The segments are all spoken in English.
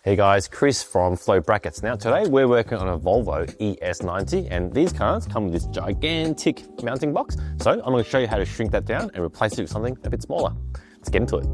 Hey guys, Chris from Flow Brackets. Now today we're working on a Volvo ES90 and these cars come with this gigantic mounting box. So I'm going to show you how to shrink that down and replace it with something a bit smaller. Let's get into it.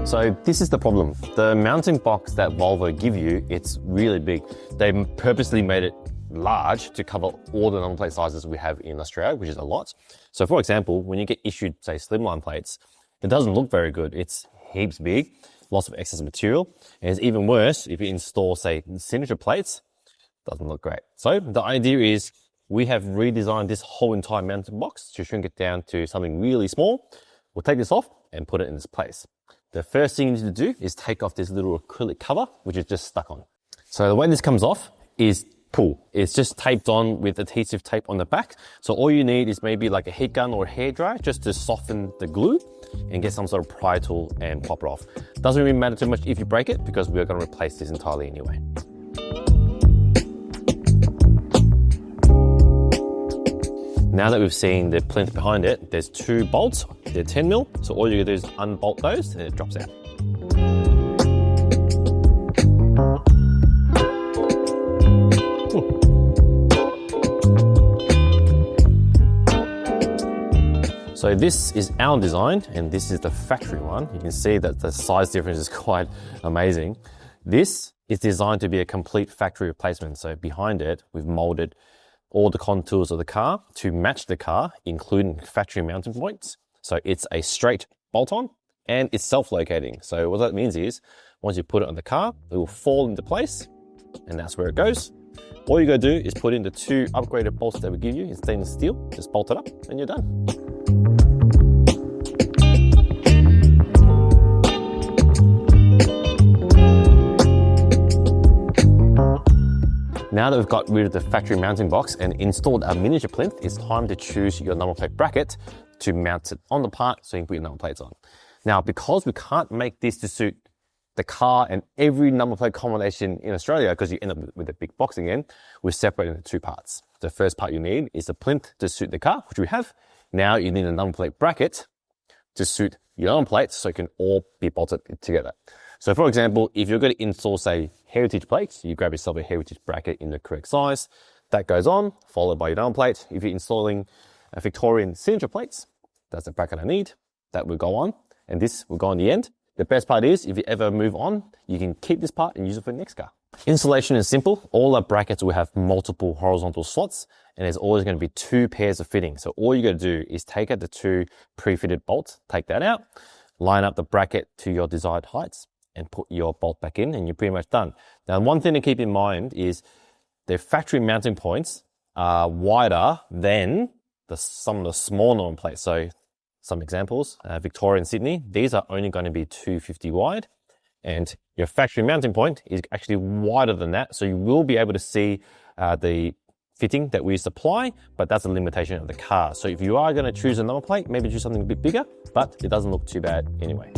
So this is the problem. The mounting box that Volvo give you, it's really big. They purposely made it large to cover all the number plate sizes we have in Australia, which is a lot. So for example, when you get issued, say, slimline plates, it doesn't look very good. It's heaps big, lots of excess material. And it's even worse if you install, say, signature plates, doesn't look great. So the idea is we have redesigned this whole entire mounting box to shrink it down to something really small. We'll take this off and put it in its place. The first thing you need to do is take off this little acrylic cover, which is just stuck on. So the way this comes off is pull. It's just taped on with adhesive tape on the back. So all you need is maybe like a heat gun or a hairdryer just to soften the glue and get some sort of pry tool and pop it off. Doesn't really matter too much if you break it because we're going to replace this entirely anyway. Now that we've seen the plinth behind it, there's two bolts, they're 10mm, so all you gotta do is unbolt those and it drops out. So this is our design and this is the factory one. You can see that the size difference is quite amazing. This is designed to be a complete factory replacement. So behind it, we've molded all the contours of the car to match the car, including factory mounting points. So it's a straight bolt-on and it's self-locating. So what that means is once you put it on the car, it will fall into place and that's where it goes. All you gotta do is put in the two upgraded bolts that we give you in stainless steel, just bolt it up and you're done. Now that we've got rid of the factory mounting box and installed our miniature plinth, it's time to choose your number plate bracket to mount it on the part so you can put your number plates on. Now, because we can't make this to suit the car and every number plate combination in Australia, because you end up with a big box again, we're separating into two parts. The first part you need is the plinth to suit the car, which we have. Now you need a number plate bracket to suit your number plates so it can all be bolted together. So for example, if you're going to install, say, heritage plates, you grab yourself a heritage bracket in the correct size. That goes on, followed by your number plate. If you're installing a Victorian signature plates, that's the bracket I need. That will go on, and this will go on the end. The best part is, if you ever move on, you can keep this part and use it for the next car. Installation is simple. All our brackets will have multiple horizontal slots, and there's always going to be two pairs of fitting. So all you got to do is take out the two pre-fitted bolts, take that out, line up the bracket to your desired heights, and put your bolt back in and you're pretty much done. Now, one thing to keep in mind is the factory mounting points are wider than some of the small number plates. So some examples, Victoria and Sydney, these are only going to be 250 wide and your factory mounting point is actually wider than that. So you will be able to see the fitting that we supply, but that's a limitation of the car. So if you are going to choose a number plate, maybe choose something a bit bigger, but it doesn't look too bad anyway.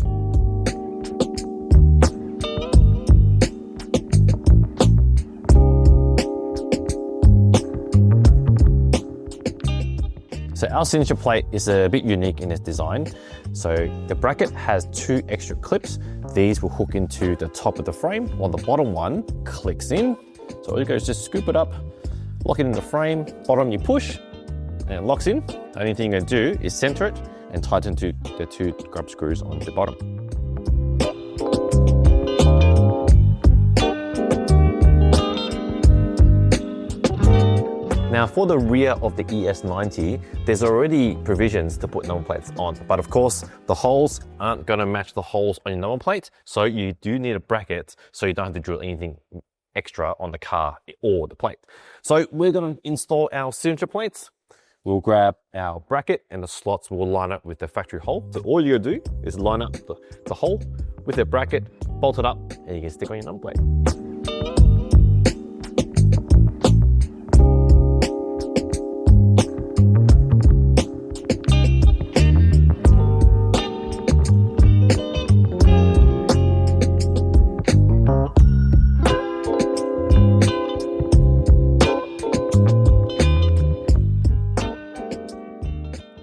So our signature plate is a bit unique in its design. So the bracket has two extra clips. These will hook into the top of the frame while the bottom one clicks in. So all you go is just scoop it up, lock it in the frame, bottom you push and it locks in. The only thing you're gonna do is center it and tighten to the two grub screws on the bottom. Now for the rear of the ES90, there's already provisions to put number plates on, but of course the holes aren't going to match the holes on your number plate, so you do need a bracket so you don't have to drill anything extra on the car or the plate. So we're going to install our signature plates. We'll grab our bracket and the slots will line up with the factory hole. So all you gotta do is line up the hole with the bracket, bolt it up, and you can stick on your number plate.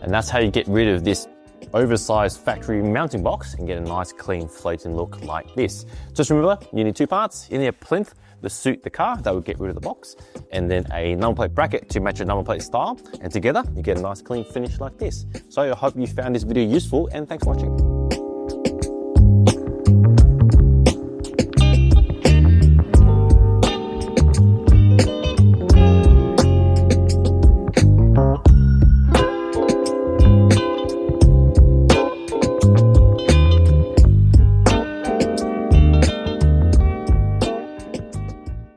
And that's how you get rid of this oversized factory mounting box and get a nice clean floating look like this. Just remember, you need two parts. You need a plinth to suit the car, that would get rid of the box, and then a number plate bracket to match your number plate style, and together you get a nice clean finish like this. So I hope you found this video useful, and thanks for watching.